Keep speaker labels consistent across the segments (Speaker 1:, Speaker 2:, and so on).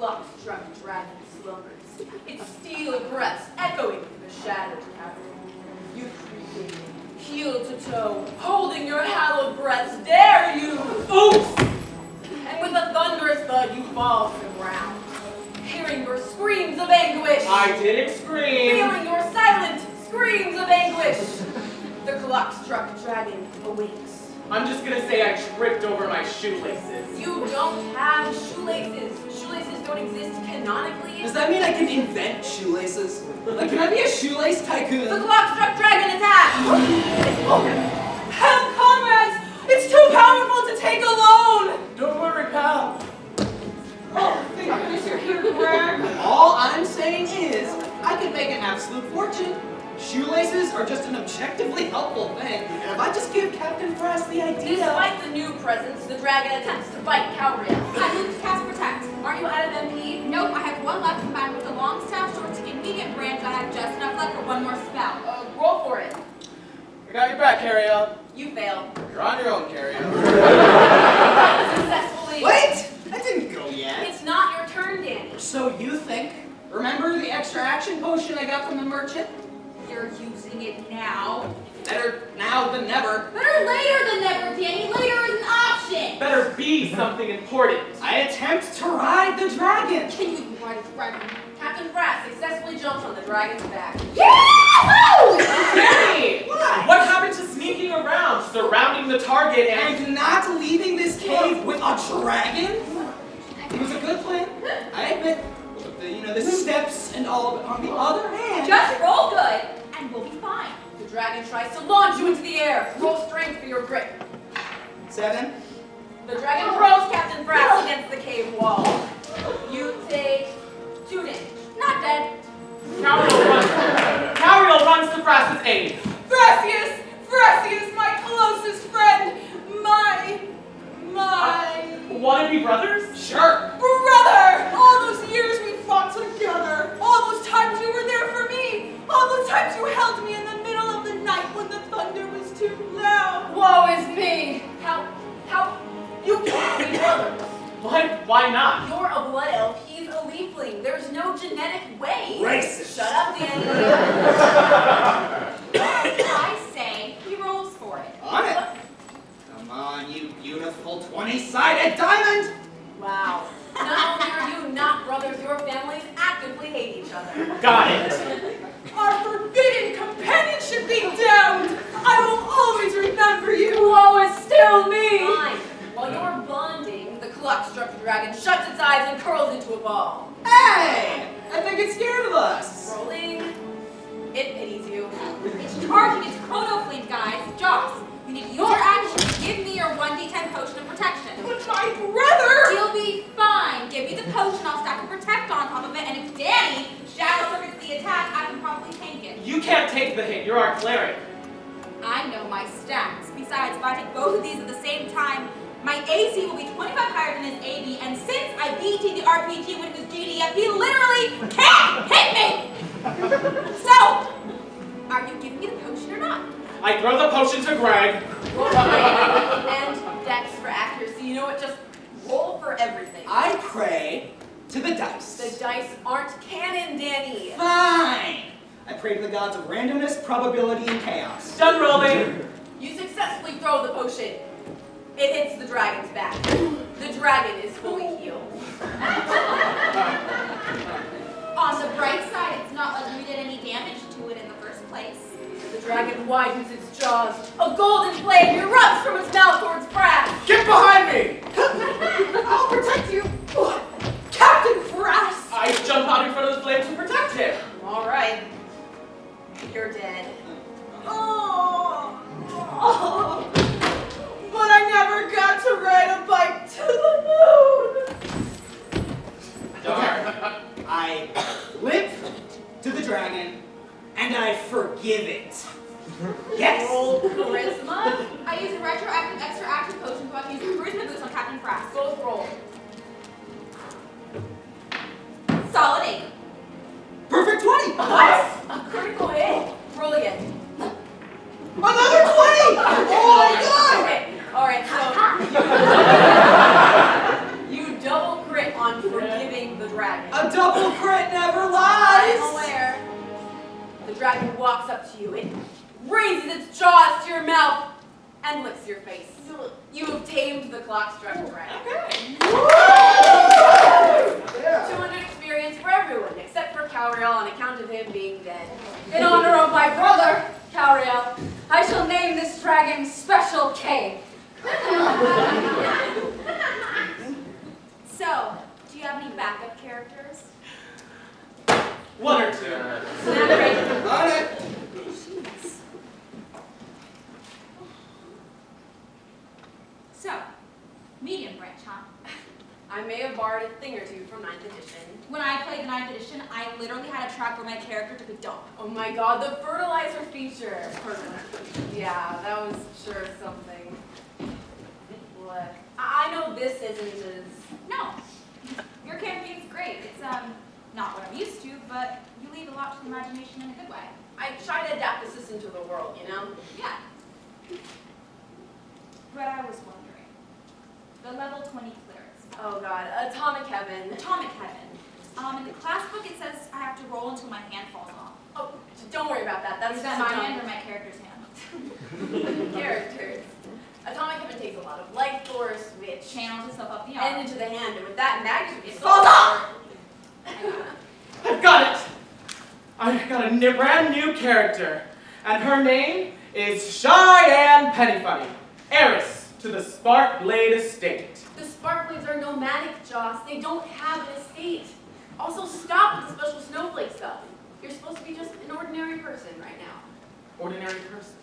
Speaker 1: clock-struck dragon slumbers, its steel breaths echoing through the shattered cavern. You creeping, heel to toe, holding your hallowed breaths, dare you! Oops! And with a thunderous thud, you fall to the ground, hearing your screams of anguish.
Speaker 2: I didn't scream.
Speaker 1: Feeling your silent screams of anguish. The clock-struck dragon awakes.
Speaker 2: I'm just gonna say I tripped over my shoelaces.
Speaker 1: You don't have shoelaces. Shoelaces don't exist canonically.
Speaker 3: Does that mean I can invent shoelaces? Like, can I be a shoelace tycoon?
Speaker 1: The clock-struck dragon attacks!
Speaker 4: Help, comrades! It's too powerful to take alone!
Speaker 2: Don't worry, pal.
Speaker 4: Oh, thank goodness you're here, Greg.
Speaker 3: All I'm saying is, I could make an absolute fortune. Shoelaces are just an objectively helpful thing, and if I just give Captain Frost the idea...
Speaker 1: Despite the new presence, the dragon attempts to bite Calriel.
Speaker 5: I moved to cast Protect.
Speaker 1: Are you out of MP?
Speaker 5: Nope, I have one left combined with the long staff, short stick, and medium branch. I have just enough left for one more spell.
Speaker 1: Roll for it.
Speaker 2: I got your back, Carriel.
Speaker 1: You fail.
Speaker 2: You're on your own, Carriel.
Speaker 1: Successfully.
Speaker 3: Wait! That didn't go yet.
Speaker 1: It's not your turn, Danny.
Speaker 3: So you think? Remember the extra action potion I got from the merchant?
Speaker 5: You're using it now.
Speaker 3: Better now than never.
Speaker 5: Better later than never, Danny. Later is an option.
Speaker 2: Better be something important.
Speaker 3: I attempt to ride the dragon.
Speaker 5: Can you even ride a dragon?
Speaker 1: Captain Frass successfully jumps on the dragon's back.
Speaker 5: Yahoo!
Speaker 2: Danny!
Speaker 3: Why?
Speaker 2: What happened to sneaking around, surrounding the target, and...
Speaker 3: And not leaving this cave with a dragon? It was a good plan, I admit. The steps and all, but on the other hand...
Speaker 5: Just roll good, and we'll be fine.
Speaker 1: The dragon tries to launch you into the air. Roll strength for your grip.
Speaker 3: 7.
Speaker 1: The dragon throws Captain Frass against the cave wall. You take 2 damage. Not dead.
Speaker 2: Carriel runs to Frass's aid.
Speaker 4: Frasius, my closest friend, my...
Speaker 2: Wanna be brothers?
Speaker 3: Sure.
Speaker 4: brother! All those years we fought together, all those times you were there for me, all those times you held me in the middle of the night when the thunder was too loud.
Speaker 1: Woe is me. How, you can't be brothers.
Speaker 2: Why not?
Speaker 1: You're a blood elf, he's a leafling. There's no genetic way.
Speaker 3: Racist.
Speaker 1: Shut up, Danny.
Speaker 5: I say he rolls for it.
Speaker 3: On it. Come on, you beautiful 20-sided diamond.
Speaker 1: Wow. Not only are you not brothers, your families actively hate each other.
Speaker 2: Got it.
Speaker 4: Our forbidden companionship be damned! I will always remember you!
Speaker 1: Woe is still me! Fine. While you're bonding, the clock-struck dragon shuts its eyes and curls into a ball.
Speaker 3: Hey! I think it's scared of us.
Speaker 1: Rolling. It pities you.
Speaker 5: It's charging its chrono fleet, guys. Joss, you need to use your action to give me your 1d10 potion of protection.
Speaker 4: But my brother!
Speaker 5: You'll be fine. Give me the potion, I'll stack a protect on top of it, and if Danny shadow circuits the attack, I can probably tank it.
Speaker 2: You can't take the hit. You're our cleric.
Speaker 5: I know my stats. Besides, if I take both of these at the same time, my AC will be 25 higher than his AD, and since I BT the RPG with his GDF, he literally can't hit me! So, are you giving me the potion or not?
Speaker 2: I throw the potion to Greg.
Speaker 1: Roll strength and dex for accuracy. You know what? Just roll for everything.
Speaker 3: I pray to the dice.
Speaker 1: The dice aren't canon, Danny.
Speaker 3: Fine. I pray to the gods of randomness, probability, and chaos.
Speaker 2: Done rolling.
Speaker 1: You successfully throw the potion. It hits the dragon's back. The dragon is fully healed.
Speaker 5: On the bright side, it's not like we did any damage to it in the first place.
Speaker 1: The dragon widens its jaws. A golden flame erupts from its mouth towards Frass.
Speaker 2: Get behind me!
Speaker 4: I'll protect you! Captain Frass!
Speaker 2: I jump out in front of the flame to protect him.
Speaker 1: All right. You're dead.
Speaker 4: Oh, but I never got to ride a bike to the moon!
Speaker 3: Darn. I limp to the dragon, and I forgive it. Yes!
Speaker 1: Roll charisma.
Speaker 5: I use a retroactive extra action potion, so I can use a charisma boost on Captain Frass.
Speaker 1: Both roll.
Speaker 5: Solid 8.
Speaker 3: Perfect 20!
Speaker 1: What? A critical hit. Roll again.
Speaker 3: Another 20! Oh my god!
Speaker 1: Okay. All right. So you double crit on forgiving the dragon. dragon walks up to you, it raises its jaws to your mouth and licks your face. You have tamed the clock-struck dragon.
Speaker 3: Okay.
Speaker 1: 200 experience for everyone, except for Cowriel on account of him being dead.
Speaker 6: In honor of my brother, Cowriel, I shall name this dragon Special K.
Speaker 5: So, do you have any backup characters?
Speaker 2: One or two.
Speaker 3: On it.
Speaker 5: So, medium branch, huh?
Speaker 1: I may have borrowed a thing or two from 9th edition.
Speaker 5: When I played the 9th edition, I literally had a track where my character took a dump.
Speaker 1: Oh my god, the fertilizer feature. Yeah, that was sure something. What? I know this isn't as...
Speaker 5: No, your campaign's great. It's not what I'm used to, but you leave a lot to the imagination in a good way.
Speaker 1: I try to adapt the system to the world, you know?
Speaker 5: Yeah. But I was wondering, the level 20 clearance.
Speaker 1: Oh god, Atomic Heaven.
Speaker 5: Atomic Heaven. In the class book it says I have to roll until my hand falls off.
Speaker 1: Oh, don't worry about that. That's
Speaker 5: Is that
Speaker 1: just
Speaker 5: my
Speaker 1: dumb.
Speaker 5: hand or my character's hand?
Speaker 1: Characters. Atomic Heaven takes a lot of life force, which
Speaker 5: Channels itself up the
Speaker 1: and
Speaker 5: arm.
Speaker 1: into the hand, and with that magnitude, it
Speaker 5: falls off!
Speaker 2: I've got it! I've got a brand new character, and her name is Cheyenne Pennyfunny, heiress to the Sparkblade estate.
Speaker 1: The Sparkblades are nomadic, Joss. They don't have an estate. Also, stop with the special snowflake stuff. You're supposed to be just an ordinary person right now.
Speaker 2: Ordinary person.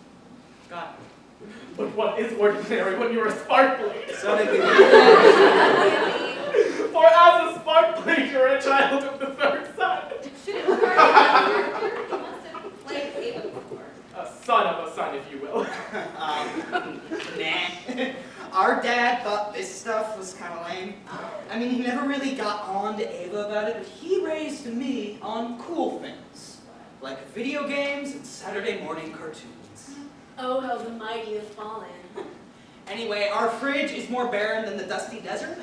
Speaker 2: Got it. But what is ordinary when you're a Sparkblade?
Speaker 3: So they can
Speaker 2: For as a Sparkblade, you're a child of the third son.
Speaker 5: Shouldn't you must have played Ava before.
Speaker 2: A son of a son, if you will.
Speaker 3: Nah. Our dad thought this stuff was kind of lame. I mean, he never really got on to Ava about it, but he raised me on cool things. Like video games and Saturday morning cartoons.
Speaker 1: Oh, how the mighty have fallen.
Speaker 3: Anyway, our fridge is more barren than the dusty desert.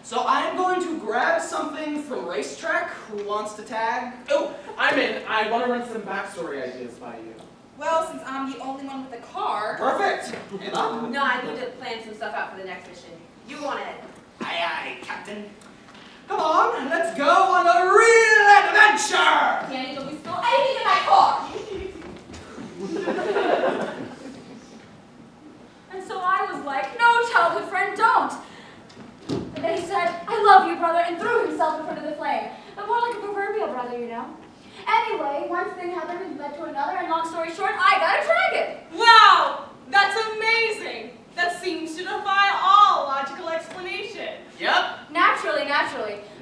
Speaker 3: So I'm going to grab something from Racetrack. Who wants to tag?
Speaker 2: Oh, I'm in. I want to run some backstory ideas by you.
Speaker 5: Well, since I'm the only one with a car.
Speaker 3: Perfect. Ava?
Speaker 1: No, I need to plan some stuff out for the next mission. You go on ahead.
Speaker 3: Aye, aye, Captain. Come on, let's go on a real adventure!
Speaker 5: Can't even we spill anything in my car!
Speaker 6: And so I was like, no, childhood friend, don't. And then he said, I love you, brother, and threw himself in front of the flame. But more like a proverbial brother, you know. Anyway, one thing happened led to another, and long story short, I got a dragon.
Speaker 4: Wow, that's amazing. That seems to defy all logical explanation.
Speaker 2: Yep.
Speaker 6: Naturally.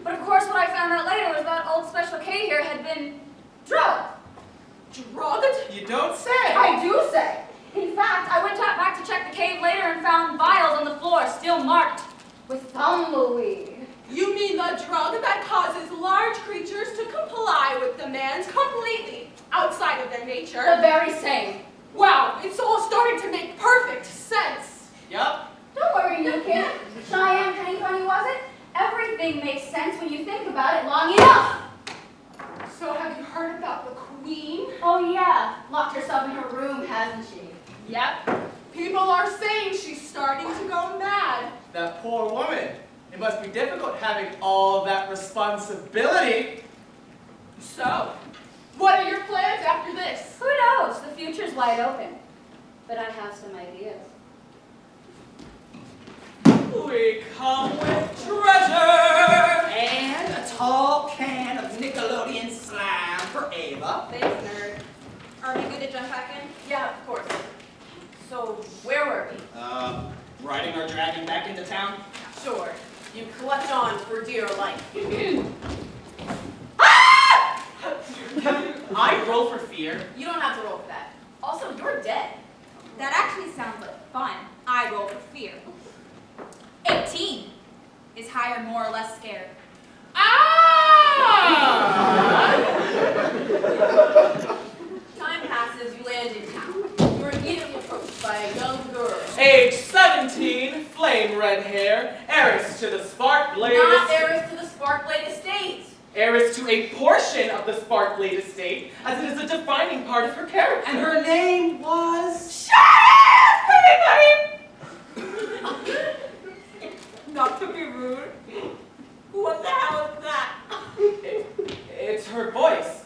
Speaker 6: But of course, what I found out later was that old Special K here had been drugged.
Speaker 4: Drugged?
Speaker 2: You don't say.
Speaker 6: I do say. In fact, I went back to check the cave later and found vials on the floor, still marked with tumbleweed.
Speaker 4: You mean the drug that causes large creatures to comply with demands completely outside of their nature?
Speaker 6: The very same.
Speaker 4: Wow, it's all starting to make perfect sense.
Speaker 2: Yep.
Speaker 6: Don't worry, new kid. Cheyenne Pennyfunny, was it? Everything makes sense when you think about it long enough.
Speaker 4: So have you heard about the Queen?
Speaker 6: Oh yeah, locked herself in her room, hasn't she?
Speaker 4: Yep. People are saying she's starting to go mad.
Speaker 2: That poor woman. It must be difficult having all that responsibility.
Speaker 4: So, what are your plans after this?
Speaker 6: Who knows? The future's wide open. But I have some ideas.
Speaker 2: We come with treasure.
Speaker 3: And a tall can of Nickelodeon Slam for Ava.
Speaker 1: Thanks, nerd.
Speaker 5: Are we good to jump back in?
Speaker 1: Yeah, of course. So, where were we?
Speaker 3: Riding our dragon back into town.
Speaker 1: Sure. You clutch on for dear life.
Speaker 2: I roll for fear.
Speaker 1: You don't have to roll for that. Also, you're dead.
Speaker 5: That actually sounds like fun. I roll for fear. 18 is high or more or less scared.
Speaker 1: Time passes, you land in town. You are immediately approached by a young girl.
Speaker 2: Age 17, flame red hair, heiress to the Sparkblade
Speaker 1: Not
Speaker 2: estate.
Speaker 1: heiress to the Sparkblade estate.
Speaker 2: heiress to a portion of the Sparkblade estate, as it is a defining part of her character.
Speaker 3: And her name was...
Speaker 4: Not to be rude. What the hell is that?
Speaker 2: It's her voice.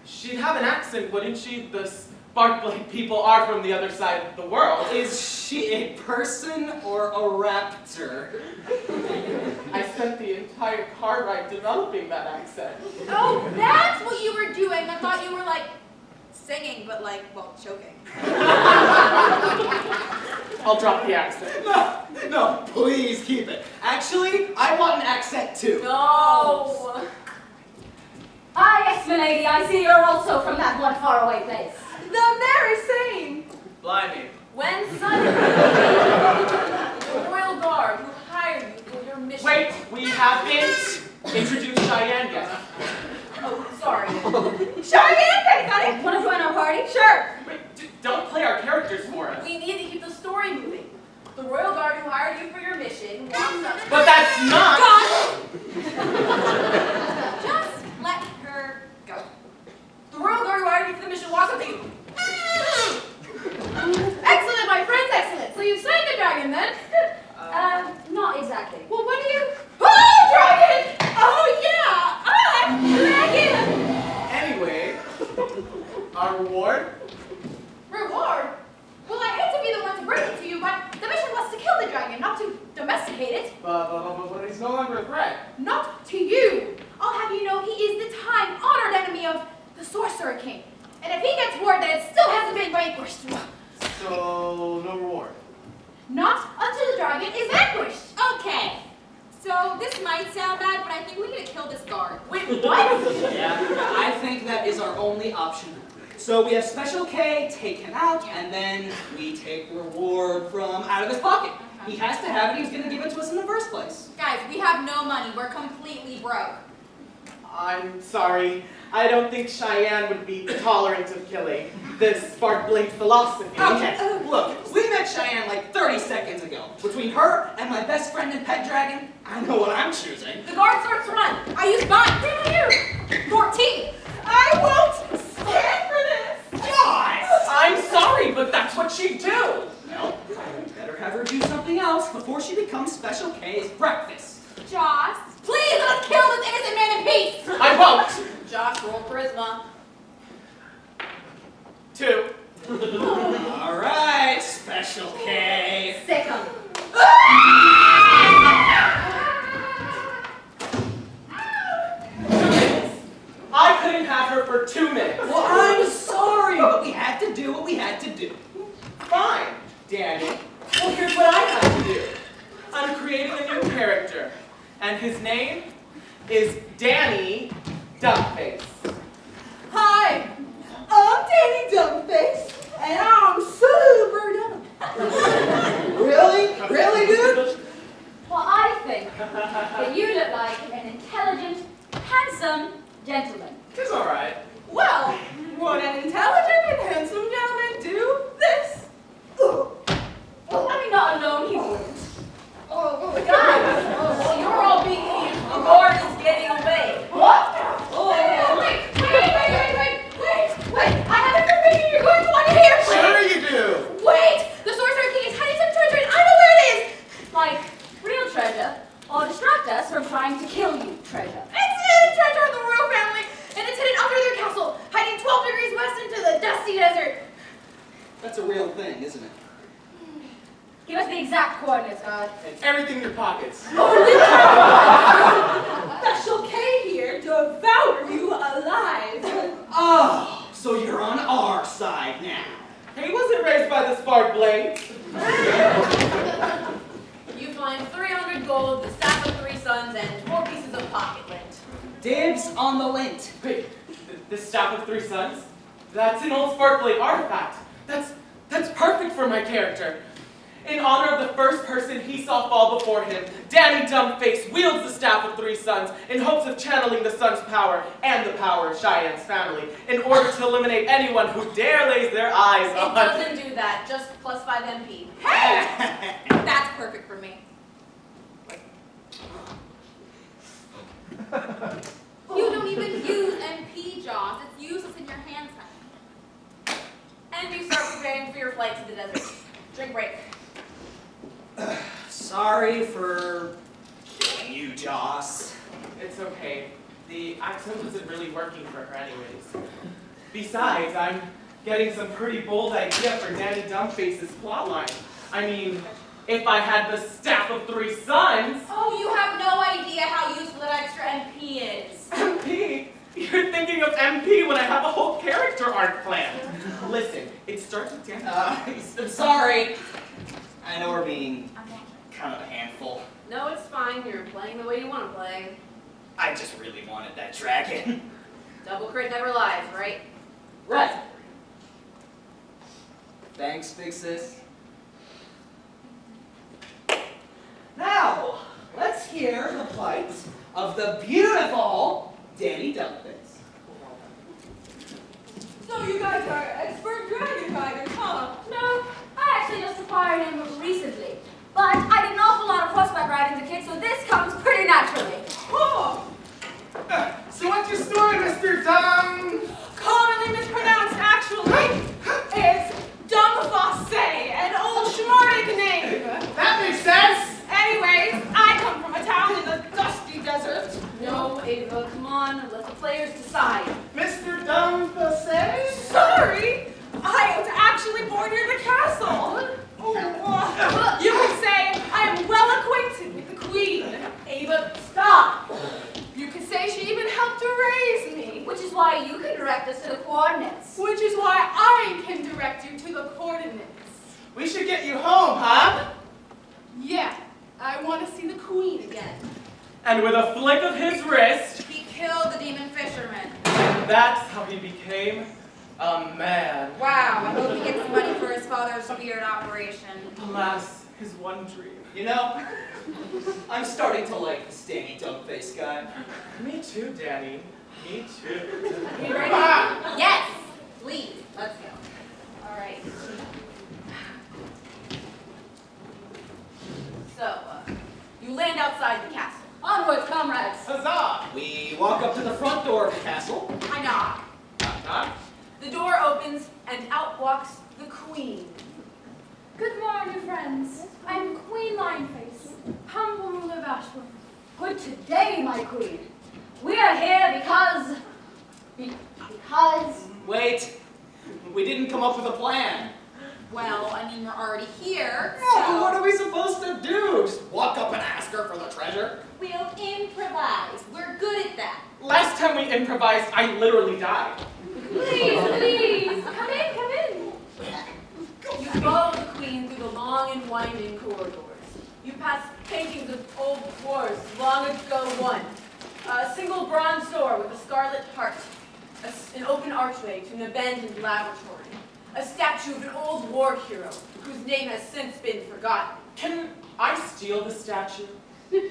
Speaker 2: She'd have an accent, wouldn't she? The Sparkblade people are from the other side of the world.
Speaker 3: Is she a person or a raptor?
Speaker 2: I spent the entire car ride developing that accent.
Speaker 5: Oh, that's what you were doing. I thought you were like singing, but like, well, choking.
Speaker 2: I'll drop the accent.
Speaker 3: No, please keep it. Actually, I want an accent too.
Speaker 1: No.
Speaker 6: Ah, yes, milady, I see you're also from that one faraway place.
Speaker 4: The very same.
Speaker 2: Blimey.
Speaker 1: When suddenly, the royal guard who hired you for your mission...
Speaker 2: Wait, we haven't introduced Cheyenne yet.
Speaker 1: Oh, sorry.
Speaker 4: Cheyenne, Penny.
Speaker 6: Want to join our party?
Speaker 4: Sure.
Speaker 2: Wait, don't play our characters for us.
Speaker 1: We need to keep the story moving. The royal guard who hired you for your mission wants us...
Speaker 2: But that's not...
Speaker 5: Just let her go.
Speaker 1: The royal guard who hired you for the mission wants us to...
Speaker 4: Excellent, my friends, excellent. So you slain the dragon then?
Speaker 6: Not exactly.
Speaker 4: Well, what do you... Oh, dragon! Oh, yeah! Dragon!
Speaker 2: Anyway, our reward?
Speaker 4: Reward? Well, I hate to be the one to bring it to you, but the mission was to kill the dragon, not to domesticate it.
Speaker 2: But he's no longer a threat.
Speaker 4: Not to you. I'll have you know he is the time-honored enemy of the Sorcerer King. And if he gets word that it still hasn't been vanquished,
Speaker 2: So, no reward.
Speaker 4: not until the dragon is vanquished.
Speaker 5: Okay. So this might sound bad, but I think we need to kill this guard.
Speaker 1: Wait, what?
Speaker 3: Yeah, I think that is our only option. So we have Special K take him out, and then we take reward from out of his pocket. He has to have it. He was going to give it to us in the first place.
Speaker 5: Guys, we have no money. We're completely broke.
Speaker 2: I'm sorry. I don't think Cheyenne would be tolerant of killing. This Sparkblade philosophy.
Speaker 3: Okay, look, we met Cheyenne like 30 seconds ago. Between her and my best friend and pet dragon, I know what I'm choosing.
Speaker 1: The guard starts to run.
Speaker 5: I used mine. 14.
Speaker 4: I won't stand for this.
Speaker 3: Guys!
Speaker 2: I'm sorry, but that's what she'd do.
Speaker 3: Well, better have her do something else before she becomes Special K's breakfast.
Speaker 5: Joss, please let us kill this innocent man in peace.
Speaker 2: I won't.
Speaker 1: Josh, roll charisma.
Speaker 2: 2.
Speaker 3: All right, Special K.
Speaker 6: Second.
Speaker 2: I couldn't have her for 2 minutes.
Speaker 3: Well, I'm sorry, but we had to do what we had to do.
Speaker 2: Fine, Danny. Well, here's what I have to do. I'm creating a new character, and his name is Danny Duckface.
Speaker 4: Hi, I'm Danny Dumbface, and I'm super dumb.
Speaker 3: Really? Really, dude?
Speaker 6: Well, I think that you look like an intelligent, handsome gentleman.
Speaker 2: It's all right.
Speaker 4: Well, would an intelligent and handsome gentleman do this?
Speaker 6: I mean, not alone, he wouldn't.
Speaker 1: Guys, you're all being eaten. The guard is getting away.
Speaker 6: What?
Speaker 4: Wait! I have a forbidden you're going to want to hear.
Speaker 2: Sure you do.
Speaker 4: Wait! The Sorcerer King is hiding some treasure and I know where it is!
Speaker 6: Like real treasure, or distract us from trying to kill you treasure.
Speaker 4: It's hidden treasure of the royal family, and it's hidden under their castle, hiding 12 degrees west into the dusty desert.
Speaker 3: That's a real thing, isn't it?
Speaker 6: Give us the exact coordinates, God.
Speaker 2: And everything in your pockets.
Speaker 4: Special K here to devour you alive.
Speaker 3: Oh, so you're on our side now.
Speaker 2: He wasn't raised by the Sparkblade.
Speaker 1: You find 300 gold, the staff of 3 sons, and 4 pieces of pocket lint.
Speaker 3: Dibs on the lint.
Speaker 2: Wait, the staff of 3 sons? That's an old Sparkblade artifact. That's perfect for my character. In honor of the first person he saw fall before him, Danny Dumbface wields the staff of 3 sons in hopes of channeling the sun's power and the power of Cheyenne's family in order to eliminate anyone who dare lays their eyes
Speaker 1: It
Speaker 2: on...
Speaker 1: doesn't do that, just plus 5 MP.
Speaker 5: Hey! That's perfect for me.
Speaker 4: You
Speaker 5: even use MP jaws. It's useless in your hand time.
Speaker 1: And you start preparing for your flight to the desert. Drink break.
Speaker 3: Sorry for killing you, Joss.
Speaker 2: It's okay. The accent wasn't really working for her anyways. Besides, I'm getting some pretty bold idea for Danny Dumbface's plotline. I mean, if I had the staff of 3 sons...
Speaker 5: Oh, you have no idea how useful that extra MP is.
Speaker 2: MP? You're thinking of MP when I have a whole character arc planned. Listen, it starts with Danny.
Speaker 3: I'm sorry. I know we're being kind of a handful.
Speaker 1: No, it's fine. You're playing the way you want to play.
Speaker 3: I just really wanted that dragon.
Speaker 1: Double crit never lies, right?
Speaker 3: Right. Thanks, Big Sis. Now, let's hear the plight of the beautiful Danny Dumbface.
Speaker 4: So you guys are expert dragon riders, huh?
Speaker 6: No, I actually just acquired him recently. But I did an awful lot of horseback riding as a kid, so this comes pretty naturally.
Speaker 4: Oh,
Speaker 2: So what's your story, Mr. Dumb?
Speaker 4: commonly mispronounced, actually. It's Dumface, an old Schmartic name.
Speaker 2: That makes sense.
Speaker 4: Anyways, I come from a town in the dusty desert.
Speaker 1: No, Ava, come on. Let the players decide.
Speaker 2: Mr. Dumbface?
Speaker 4: Sorry, I was actually born near the castle. You could say I am well acquainted with the queen.
Speaker 1: Ava, stop!
Speaker 4: You could say she even helped to raise me.
Speaker 6: Which is why you can direct us to the coordinates.
Speaker 4: Which is why I can direct you to the coordinates.
Speaker 2: We should get you home, huh?
Speaker 4: Yeah, I want to see the queen again.
Speaker 2: And with a flick of his wrist,
Speaker 5: He killed the demon fisherman.
Speaker 2: that's how he became a man.
Speaker 5: Wow, I hope he gets money for his father's beard operation.
Speaker 2: Alas, his one dream.
Speaker 3: You know, I'm starting to like this Danny Dumbface guy.
Speaker 2: Me too, Danny. Me too.
Speaker 1: You ready?
Speaker 5: Yes, please, let's go.
Speaker 1: All right. So, you land outside the castle.
Speaker 6: Onwards, comrades.
Speaker 2: Huzzah!
Speaker 3: We walk up to the front door of the castle.
Speaker 5: I knock.
Speaker 2: Knock, knock.
Speaker 1: The door opens, and out walks the queen.
Speaker 6: Good morning, friends. I'm Queen Lineface, humble ruler of Ashburn. Good today, my queen. We are here because...
Speaker 3: Wait, we didn't come up with a plan.
Speaker 5: Well, I mean, you're already here,
Speaker 3: Yeah, but
Speaker 5: so
Speaker 3: what are we supposed to do? Just walk up and ask her for the treasure?
Speaker 5: we'll improvise. We're good at that.
Speaker 2: Last time we improvised, I literally died.
Speaker 6: Please, please, come in, come in.
Speaker 1: You follow the queen through the long and winding corridors. You pass paintings of old dwarves, long ago won. A single bronze door with a scarlet heart. An open archway to an abandoned laboratory. A statue of an old war hero whose name has since been forgotten.
Speaker 2: Can I steal the statue?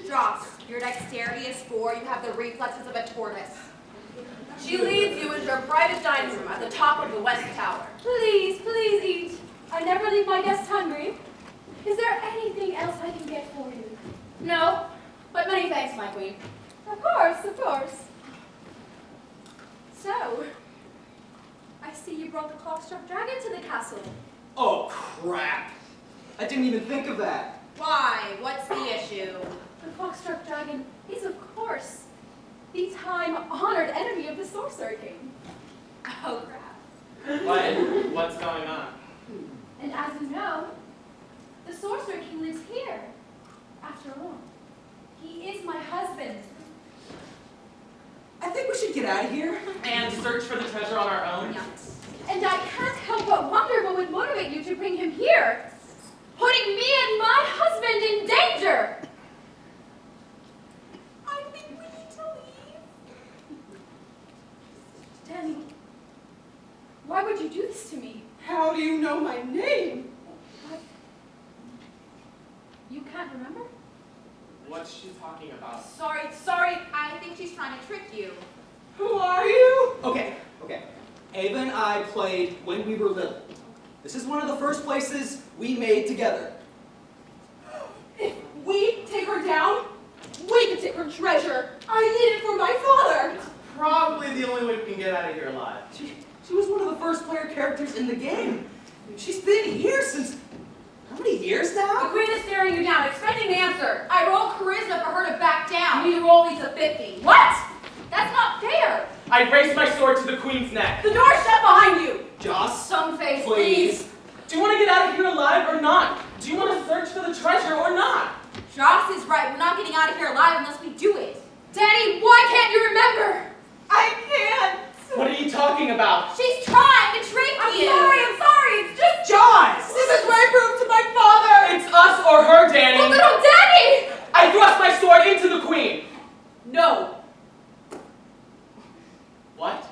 Speaker 5: Drops. Your dexterity is 4. You have the reflexes of a tortoise.
Speaker 1: She leads you into her private dining room at the top of the West Tower.
Speaker 6: Please, please eat. I never leave my guests hungry. Is there anything else I can get for you?
Speaker 1: No, but many thanks, my queen.
Speaker 6: Of course, of course. So, I see you brought the clockstruck dragon to the castle.
Speaker 3: Oh, crap. I didn't even think of that.
Speaker 5: Why? What's the issue?
Speaker 6: The clockstruck dragon is, of course, the time-honored enemy of the Sorcerer King.
Speaker 5: Oh, crap.
Speaker 2: What's going on?
Speaker 6: And as you know, the Sorcerer King lives here. After all, he is my husband.
Speaker 3: I think we should get out of here.
Speaker 2: And search for the treasure on our own?
Speaker 5: Yes.
Speaker 6: And I can't help but wonder what would motivate you to bring him here, putting me and my husband in danger.
Speaker 4: I think we need to leave.
Speaker 6: Danny, why would you do this to me?
Speaker 4: How do you know my name?
Speaker 6: What? You can't remember?
Speaker 2: What's she talking about?
Speaker 1: Sorry.
Speaker 5: I think she's trying to trick you.
Speaker 4: Who are you?
Speaker 3: Okay. Ava and I played when we were little. This is one of the first places we made together.
Speaker 4: If we take her down, we can take her treasure. I need it for my father.
Speaker 2: probably the only way we can get out of here alive.
Speaker 3: She was one of the first player characters in the game. She's been here since, how many years
Speaker 5: The
Speaker 3: now?
Speaker 5: queen is staring you down, expecting an answer. I rolled charisma for her to back down. You need to roll at least a 50. What? That's not fair.
Speaker 2: I raised my sword to the queen's neck.
Speaker 5: The door's shut behind you.
Speaker 3: Joss,
Speaker 6: Some face,
Speaker 3: please.
Speaker 2: Do you want to get out of here alive or not? Do you want to search for the treasure or not?
Speaker 5: Joss is right. We're not getting out of here alive unless we do it.
Speaker 6: Daddy, why can't you remember?
Speaker 4: I can't.
Speaker 2: What are you talking about?
Speaker 5: She's trying to trick you.
Speaker 6: I'm sorry, it's just...
Speaker 3: Joss!
Speaker 4: This is my proof to my father.
Speaker 2: It's us or her, Danny.
Speaker 6: Oh, little Daddy!
Speaker 2: I thrust my sword into the queen.
Speaker 5: No.
Speaker 2: What?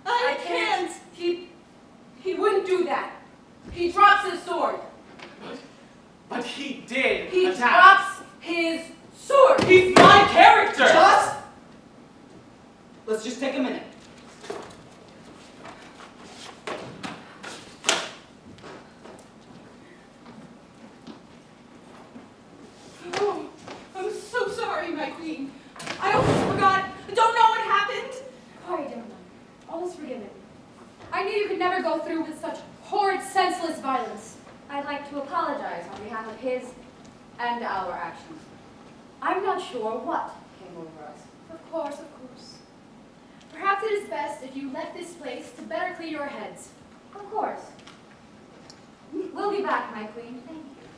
Speaker 4: I can't.
Speaker 5: He wouldn't do that. He drops his sword.
Speaker 2: But he did
Speaker 5: He
Speaker 2: attack.
Speaker 5: drops his sword.
Speaker 2: He's my character.
Speaker 3: Joss! Let's just take a minute.
Speaker 4: Oh, I'm so sorry, my queen. I almost forgot. I don't know what happened.
Speaker 6: Oh, I don't know. All is forgiven. I knew you could never go through with such horrid, senseless violence. I'd like to apologize on behalf of his and our actions. I'm not sure what came over us.
Speaker 7: Of course, of course. Perhaps it is best if you left this place to better clear your heads.
Speaker 6: Of course. We'll be back, my queen. Thank you.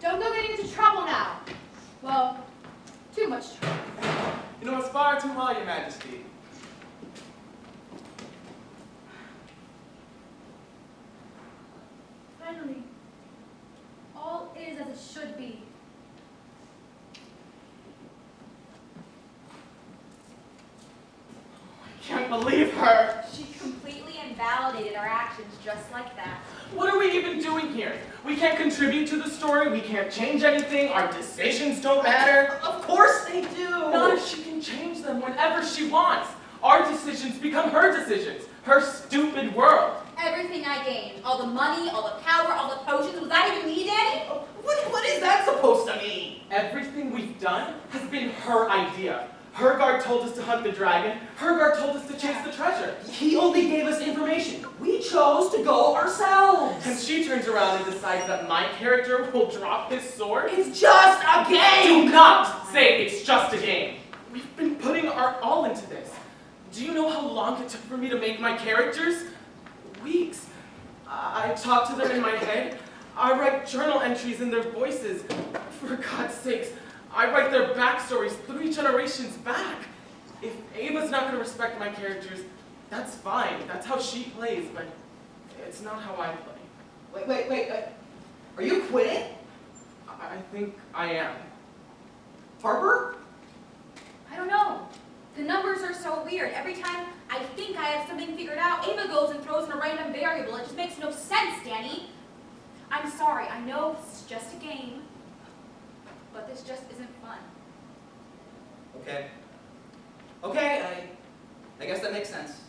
Speaker 7: Don't go getting into trouble now. Well, too much trouble.
Speaker 2: You know, it's far too well, Your Majesty.
Speaker 7: Finally, all is as it should be.
Speaker 2: I can't believe her.
Speaker 5: She completely invalidated our actions just like that.
Speaker 2: What are we even doing here? We can't contribute to the story. We can't change anything. Our decisions don't matter.
Speaker 3: Of course they do!
Speaker 2: Not if she can change them whenever she wants. Our decisions become her decisions. Her stupid world.
Speaker 5: Everything I gained, all the money, all the power, all the potions, was that even me, Danny?
Speaker 3: What is that supposed to mean?
Speaker 2: Everything we've done has been her idea. Her guard told us to hunt the dragon. Her guard told us to chase the treasure.
Speaker 3: He only gave us information. We chose to go ourselves.
Speaker 2: And she turns around and decides that my character will drop his sword?
Speaker 3: It's just a game!
Speaker 2: Do not say it's just a game. We've been putting our all into this. Do you know how long it took for me to make my characters? Weeks. I talk to them in my head. I write journal entries in their voices. For God's sakes, I write their backstories 3 generations back. If Ava's not going to respect my characters, that's fine. That's how she plays, but it's not how I play.
Speaker 3: Wait. Are you quitting?
Speaker 2: I think I am.
Speaker 3: Harper?
Speaker 5: I don't know. The numbers are so weird. Every time I think I have something figured out, Ava goes and throws in a random variable. It just makes no sense, Danny. I'm sorry. I know this is just a game, but this just isn't fun.
Speaker 3: Okay, I guess that makes sense.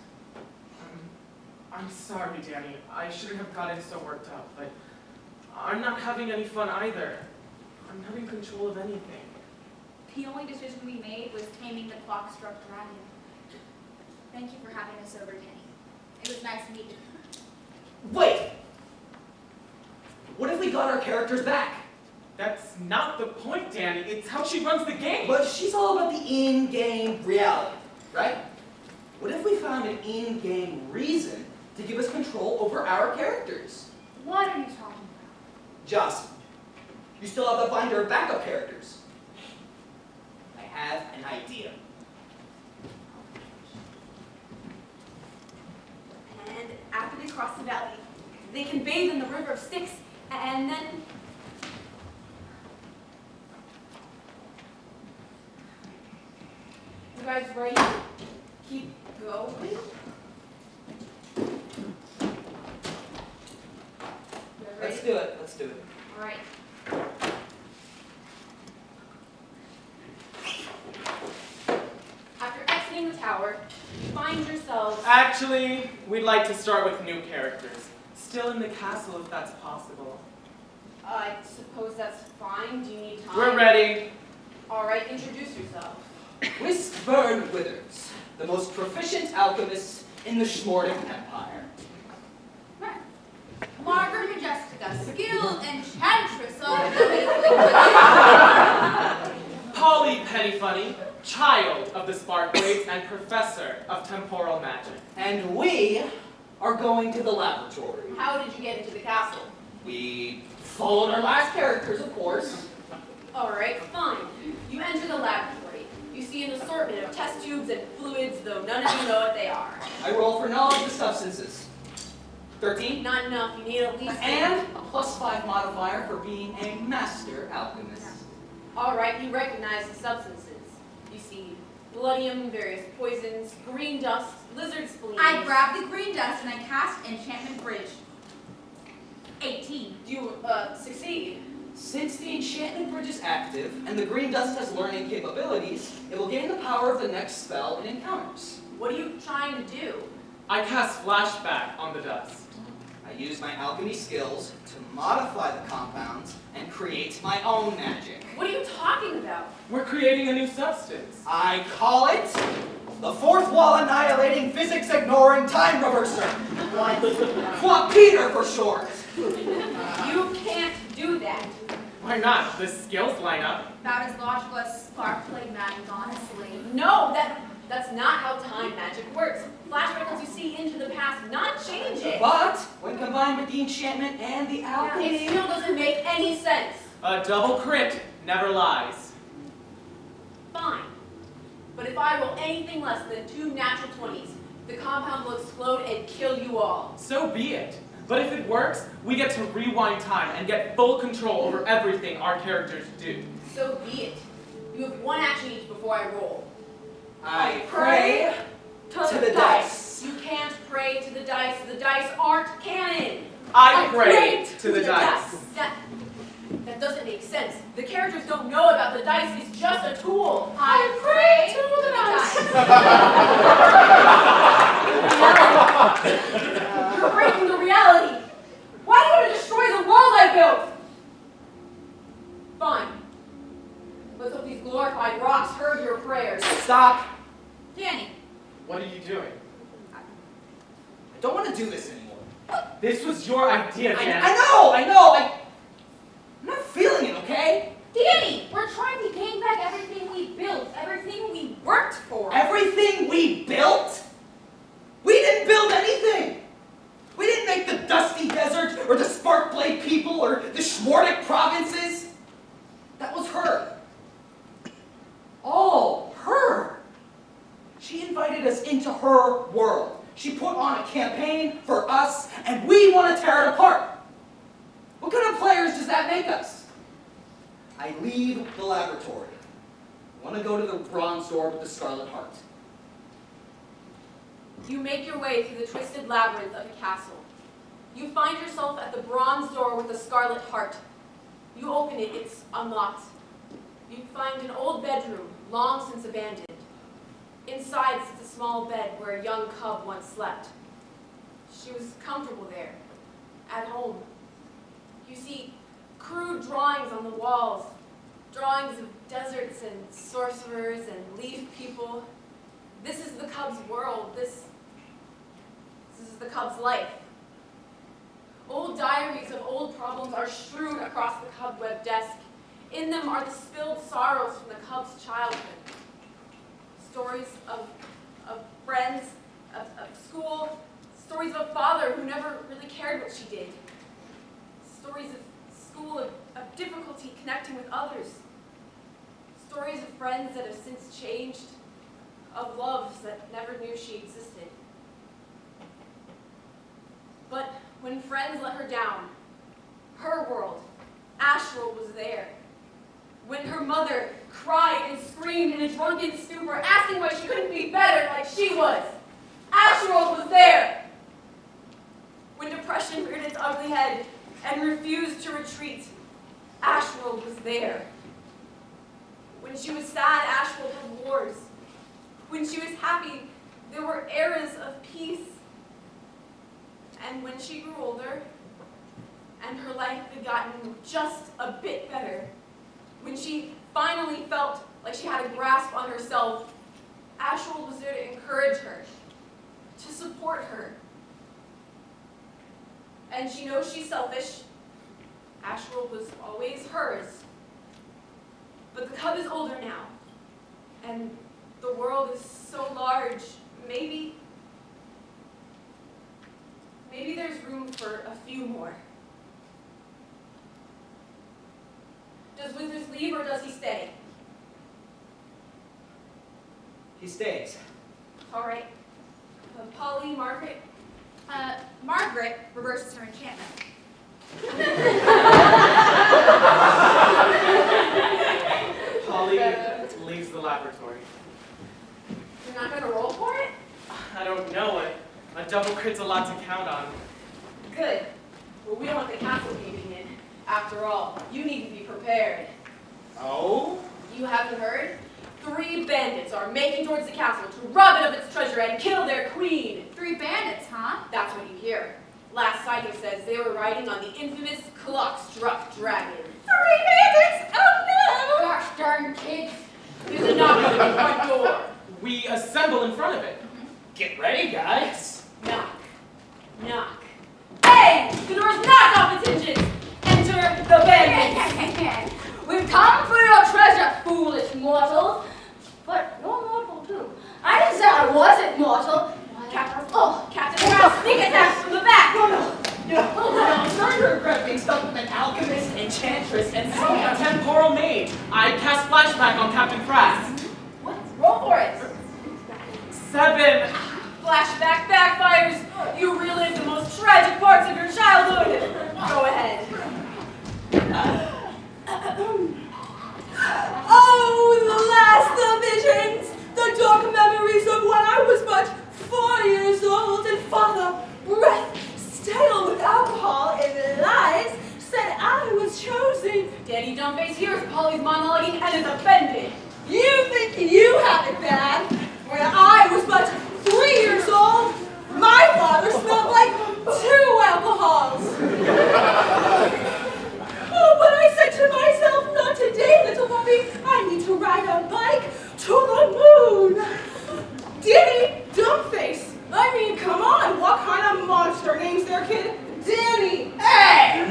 Speaker 2: I'm sorry, Danny. I shouldn't have gotten so worked up, but I'm not having any fun either. I'm not in control of anything.
Speaker 5: The only decision we made was taming the clock-struck dragon. Thank you for having us over, Danny. It was nice meeting you.
Speaker 3: Wait! What if we got our characters back?
Speaker 2: That's not the point, Danny. It's how she runs the game.
Speaker 3: But she's all about the in-game reality, right? What if we found an in-game reason to give us control over our characters?
Speaker 6: What are you talking about?
Speaker 3: Just, you still have the binder of backup characters. I have an idea.
Speaker 5: And after they cross the valley, they can bathe in the river of Styx, and then... You guys ready? Keep going.
Speaker 3: Let's do it.
Speaker 5: All right. After exiting the tower, you find yourselves...
Speaker 2: Actually, we'd like to start with new characters. Still in the castle if that's possible.
Speaker 5: I suppose that's fine. Do you need time?
Speaker 2: We're ready.
Speaker 5: All right, introduce yourself.
Speaker 3: Whiskburn Withers, the most proficient alchemist in the Schmordic Empire.
Speaker 5: Margaret Majestica, skilled enchantress of the
Speaker 2: Polly Pennyfunny, child of the Sparkblades and professor of temporal magic.
Speaker 3: And we are going to the laboratory.
Speaker 1: How did you get into the castle?
Speaker 3: We followed our last characters, of course.
Speaker 1: Alright, fine. You enter the laboratory. You see an assortment of test tubes and fluids, though none of you know what they are.
Speaker 3: I roll for knowledge of substances. 13.
Speaker 1: Not enough. You need at least...
Speaker 3: And a +5 modifier for being a master alchemist.
Speaker 1: Alright, you recognize the substances. You see bloodium, various poisons, green dust, lizard spleens.
Speaker 5: I grab the green dust and I cast Enchantment Bridge. 18.
Speaker 1: Do you, succeed?
Speaker 3: Since the enchantment bridge is active and the green dust has learning capabilities, it will gain the power of the next spell it encounters.
Speaker 1: What are you trying to do?
Speaker 2: I cast flashback on the dust.
Speaker 3: I use my alchemy skills to modify the compounds and create my own magic.
Speaker 1: What are you talking about?
Speaker 2: We're creating a new substance.
Speaker 3: I call it the fourth wall annihilating, physics ignoring time reverser. What? Peter for short.
Speaker 1: You can't do that.
Speaker 2: Why not? The skills line up.
Speaker 5: About as logical as Sparkblade magic, honestly.
Speaker 1: No, that's not how time magic works. Flashback lets you see into the past, not change it.
Speaker 3: But when combined with the enchantment and the alchemy,
Speaker 1: It still doesn't make any sense.
Speaker 2: A double crit never lies.
Speaker 1: Fine. But if I roll anything less than 2 natural 20s, the compound will explode and kill you all.
Speaker 2: So be it. But if it works, we get to rewind time and get full control over everything our characters do.
Speaker 1: So be it. You have 1 action each before I roll.
Speaker 3: I pray to the dice.
Speaker 1: You can't pray to the dice. The dice aren't canon.
Speaker 2: I pray to the dice.
Speaker 1: That doesn't make sense. The characters don't know about the dice. It's just a tool.
Speaker 5: I pray to the dice.
Speaker 1: You're breaking the reality. Why do you want to destroy the world I built? Fine. Let's hope these glorified rocks heard your prayers.
Speaker 3: Stop.
Speaker 5: Danny.
Speaker 2: What are you doing?
Speaker 3: I don't want to do this anymore.
Speaker 2: This was your idea, Dan.
Speaker 3: I know. I'm not feeling it, okay?
Speaker 5: Danny, we're trying to gain back everything we built, everything we worked for.
Speaker 3: Everything we built? We didn't build anything. We didn't make the Dusty Desert or the Sparkblade people or the Schmordic provinces. That was her. All her. She invited us into her world. She put on a campaign for us, and we want to tear it apart. What kind of players does that make us? I leave the laboratory. I want to go to the bronze door with the scarlet heart.
Speaker 1: You make your way through the twisted labyrinth of a castle. You find yourself at the bronze door with the scarlet heart. You open it, it's unlocked. You find an old bedroom, long since abandoned. Inside sits a small bed where a young cub once slept. She was comfortable there, at home. You see crude drawings on the walls, drawings of deserts and sorcerers and leaf people. This is the cub's world. This is the cub's life. Old diaries of old problems are strewn across the cobweb desk. In them are the spilled sorrows from the cub's childhood. Stories of friends, of school, stories of a father who never really cared what she did. Stories of school, of difficulty connecting with others. Stories of friends that have since changed, of loves that never knew she existed. But when friends let her down, her world, Ashworld, was there. When her mother cried and screamed in a drunken stupor, asking why she couldn't be better like she was, Ashworld was there. When depression reared its ugly head and refused to retreat, Ashworld was there. When she was sad, Ashworld had wars. When she was happy, there were eras of peace. And when she grew older, and her life had gotten just a bit better, when she finally felt like she had a grasp on herself, Ashworld was there to encourage her, to support her. And she knows she's selfish. Ashworld was always hers. But the cub is older now, and the world is so large, maybe there's room for a few more. Does Withers leave or does he stay?
Speaker 3: He stays.
Speaker 1: All right. Polly, Margaret?
Speaker 5: Margaret reverses her enchantment.
Speaker 2: Polly leaves the laboratory.
Speaker 1: You're not going to roll for it?
Speaker 2: I don't know. A double crit's a lot to count on.
Speaker 1: Good. Well, we don't want the castle caving in. After all, you need to be prepared.
Speaker 2: Oh?
Speaker 1: You haven't heard? 3 bandits are making towards the castle to rob it of its treasure and kill their queen.
Speaker 5: 3 bandits, huh?
Speaker 1: That's what you hear. Last sighting says they were riding on the infamous clock-struck dragon.
Speaker 5: 3 bandits? Oh no!
Speaker 6: Gosh darn kids.
Speaker 1: There's a knock on the front door.
Speaker 2: We assemble in front of it.
Speaker 3: Get ready, guys.
Speaker 1: Knock. Knock. Hey! The door's not off its hinges! Enter the bandits!
Speaker 6: We've come for your treasure, foolish mortals. But you're mortal too. I didn't say I wasn't mortal.
Speaker 1: Captain Rouse, sneak attacks from the back!
Speaker 3: I'm starting to regret being stuck with an alchemist, enchantress, and
Speaker 2: A temporal mage. I cast flashback on Captain Frass.
Speaker 1: What? Roll for it!
Speaker 2: 7.
Speaker 1: Flashback backfires! You relive the most tragic parts of your childhood! Go ahead.
Speaker 4: Oh, the last visions! The dark memories of when I was but 4 years old and father, breath stale with alcohol and lies, said I was chosen.
Speaker 1: Daddy Dumbface hears Polly's monologuing and is offended.
Speaker 4: You think you have it bad? When I was but 3 years old, my father smelled like 2 alcohols. Oh, but I said to myself, not today, little Robby. I need to ride a bike to the moon. Danny Dumbface. I mean, come on. What kind of monster names their kid Danny? Hey!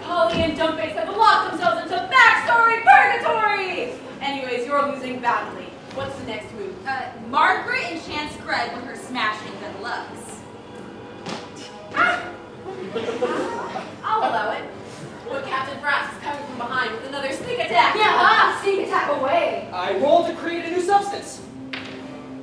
Speaker 1: Polly and Dumbface have locked themselves into backstory purgatory! Anyways, you're losing badly. What's the next move?
Speaker 5: Margaret enchants Greg with her smashing good looks.
Speaker 1: I'll allow it. But Captain Frass is coming from behind with another sneak attack.
Speaker 6: Sneak attack away.
Speaker 3: I rolled to create a new substance.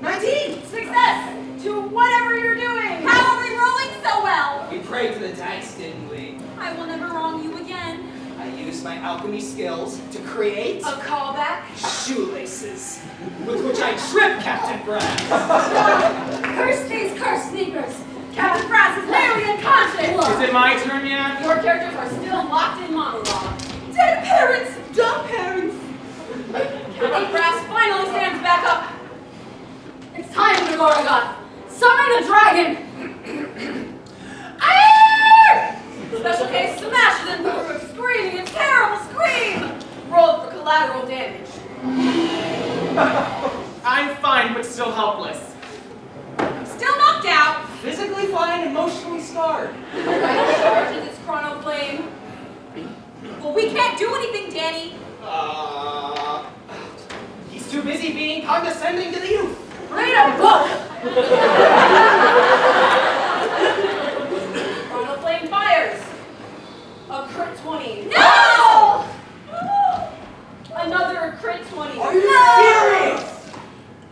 Speaker 3: 19!
Speaker 1: Success to whatever you're doing.
Speaker 5: How are we rolling so well?
Speaker 3: We prayed to the dice, didn't we?
Speaker 5: I will never wrong you again.
Speaker 3: I used my alchemy skills to create
Speaker 1: A callback.
Speaker 3: shoelaces, with which I tripped Captain Brass.
Speaker 6: Curse these cursed sneakers.
Speaker 1: Captain Frass is nearly unconscious.
Speaker 2: Is it my turn yet?
Speaker 1: Your characters are still locked in monologue.
Speaker 4: Dead parents, dumb parents.
Speaker 1: Captain Frass finally stands back up.
Speaker 6: It's time, Gregorigoth. Summon the dragon.
Speaker 1: Special case smashes into her, screaming a terrible scream. Roll for collateral damage.
Speaker 2: I'm fine, but still helpless.
Speaker 5: Still knocked out.
Speaker 3: Physically fine, emotionally scarred.
Speaker 1: Right charges its chrono flame.
Speaker 5: Well, we can't do anything, Danny.
Speaker 3: He's too busy being condescending to the youth.
Speaker 1: Read a book. Chrono flame fires. A crit 20.
Speaker 5: No!
Speaker 1: Another crit 20.
Speaker 3: Are you serious?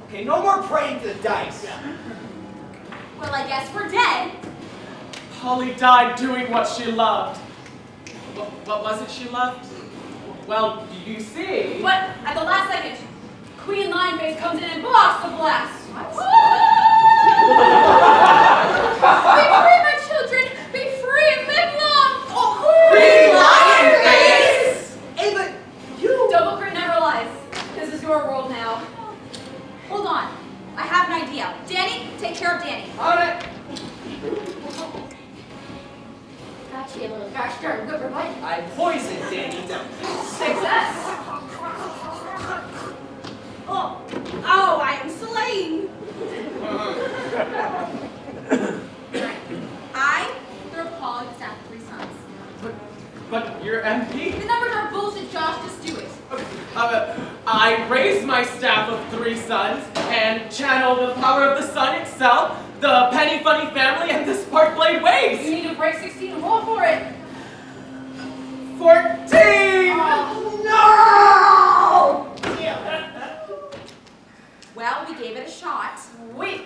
Speaker 3: Okay, no more praying to the dice.
Speaker 5: Well, I guess we're dead.
Speaker 2: Polly died doing what she loved. What was it she loved? Well, you see.
Speaker 1: But at the last second, Queen Lionface comes in and blocks the blast.
Speaker 5: Be free, my children! Be free and live long! Oh,
Speaker 3: Queen Lionface! Ava, you...
Speaker 1: Double crit never lies. This is your world now.
Speaker 5: Hold on. I have an idea. Danny, take care of Danny.
Speaker 3: On it.
Speaker 6: Got you, little gosh darn whipperbite.
Speaker 3: I poisoned Danny Dumbface.
Speaker 1: Success.
Speaker 5: slain. I throw Paul the staff of 3 sons.
Speaker 2: But you're MP?
Speaker 5: The numbers are bullshit, Josh. Just do it.
Speaker 2: I raise my staff of 3 sons and channel the power of the sun itself, the Penny Funny family, and the Spark Blade waves.
Speaker 4: You need to break 16 and roll for it.
Speaker 2: 14!
Speaker 3: No!
Speaker 5: Well, we gave it a shot.
Speaker 1: Wait,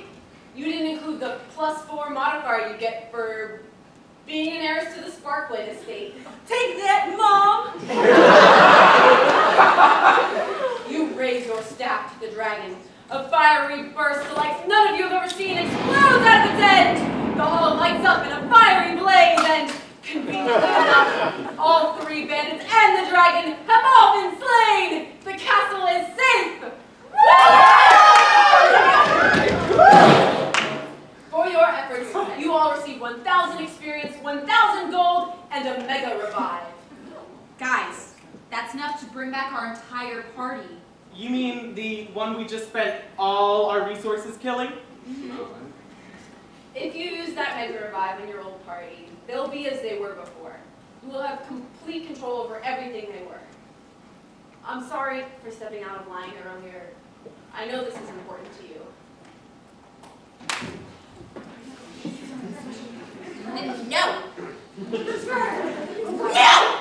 Speaker 1: you didn't include the +4 modifier you get for being an heiress to the Sparkblade estate. Take that, Mom! You raise your staff to the dragon. A fiery burst the likes none of you have ever seen explodes out of its end. The hall lights up in a fiery blaze, and conveniently enough, all 3 bandits and the dragon have all been slain. The castle is safe. For your efforts, you all receive 1,000 experience, 1,000 gold, and a mega revive.
Speaker 5: Guys, that's enough to bring back our entire party.
Speaker 2: You mean the one we just spent all our resources killing?
Speaker 1: If you use that mega revive in your old party, they'll be as they were before. You will have complete control over everything they were. I'm sorry for stepping out of line earlier. I know this is important to you.
Speaker 5: No! No!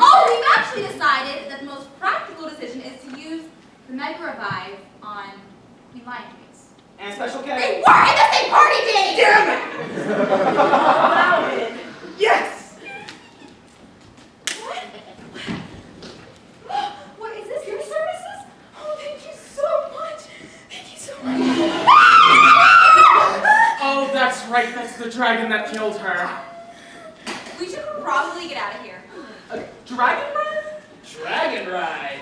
Speaker 5: Oh, we've actually decided that the most practical decision is to use the Mega Revive on Queen Lion Face.
Speaker 3: And Special K.
Speaker 5: They were in the same party, Danny!
Speaker 3: Damn it!
Speaker 1: Allow it.
Speaker 3: Yes!
Speaker 4: What is this? Your services? Oh, thank you so much. Thank you so much.
Speaker 2: Oh, that's right. That's the dragon that killed her.
Speaker 5: We should probably get out of here.
Speaker 2: A dragon ride?
Speaker 3: Dragon Ride.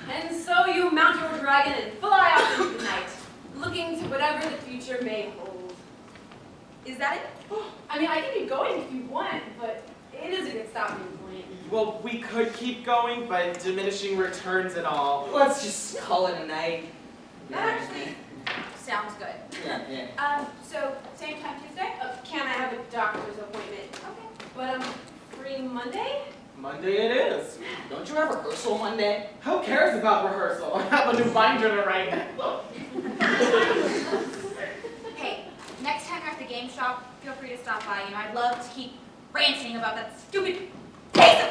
Speaker 1: And so you mount your dragon and fly off into the night, looking to whatever the future may hold.
Speaker 5: Is that it?
Speaker 1: I mean, I can keep going if you want, but it is a good stopping point.
Speaker 2: Well, we could keep going, but diminishing returns and all.
Speaker 3: Let's just call it a night.
Speaker 5: That actually sounds good.
Speaker 3: Yeah.
Speaker 1: So, same time Tuesday? Can I have a doctor's appointment?
Speaker 5: Okay.
Speaker 1: But I'm free Monday?
Speaker 2: Monday it is.
Speaker 3: Don't you have rehearsal Monday?
Speaker 2: Who cares about rehearsal? I have a new binder to write.
Speaker 5: Hey, next time you're at the game shop, feel free to stop by. You know, I'd love to keep ranting about that stupid case of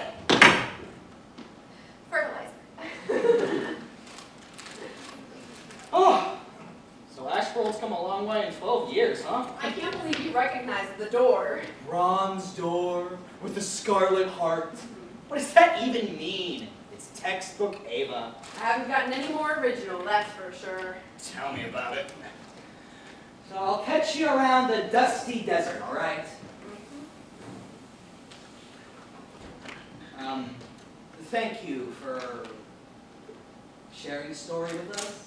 Speaker 5: fertilizer.
Speaker 3: Oh, so Ashbourne's come a long way in 12 years, huh?
Speaker 1: I can't believe you recognized the door.
Speaker 3: Bronze door with a scarlet heart. What does that even mean? It's textbook Ava.
Speaker 1: I haven't gotten any more original, that's for sure.
Speaker 3: Tell me about it. So I'll catch you around the dusty desert, all right? Thank you for sharing a story with us.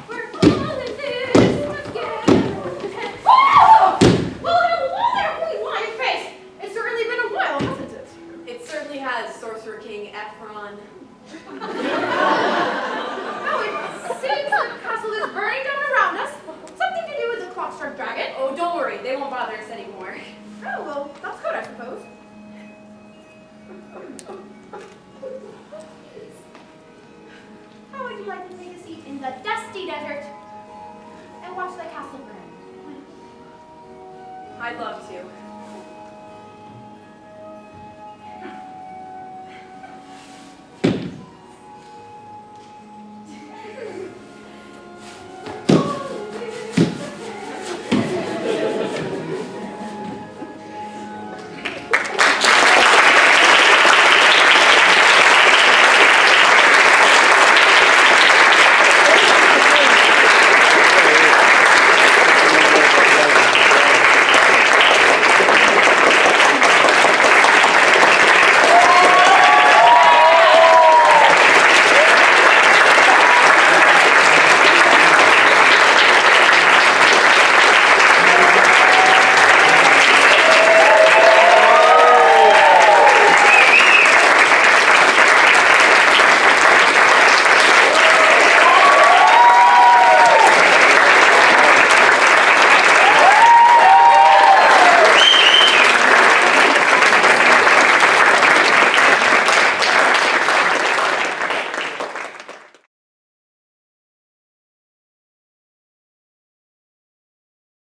Speaker 4: We're all in this together. Oh! Well, hello there, Queen Lion Face. It's certainly been a while, hasn't it?
Speaker 1: It certainly has, Sorcerer King Ephron.
Speaker 4: Oh, it seems like the castle is burning down around us. Something to do with the clockstruck dragon.
Speaker 1: Oh, don't worry, they won't bother us anymore.
Speaker 4: Oh, well, that's good, I suppose. How would you like to take a seat in the dusty desert and watch the castle burn?
Speaker 1: I'd love to.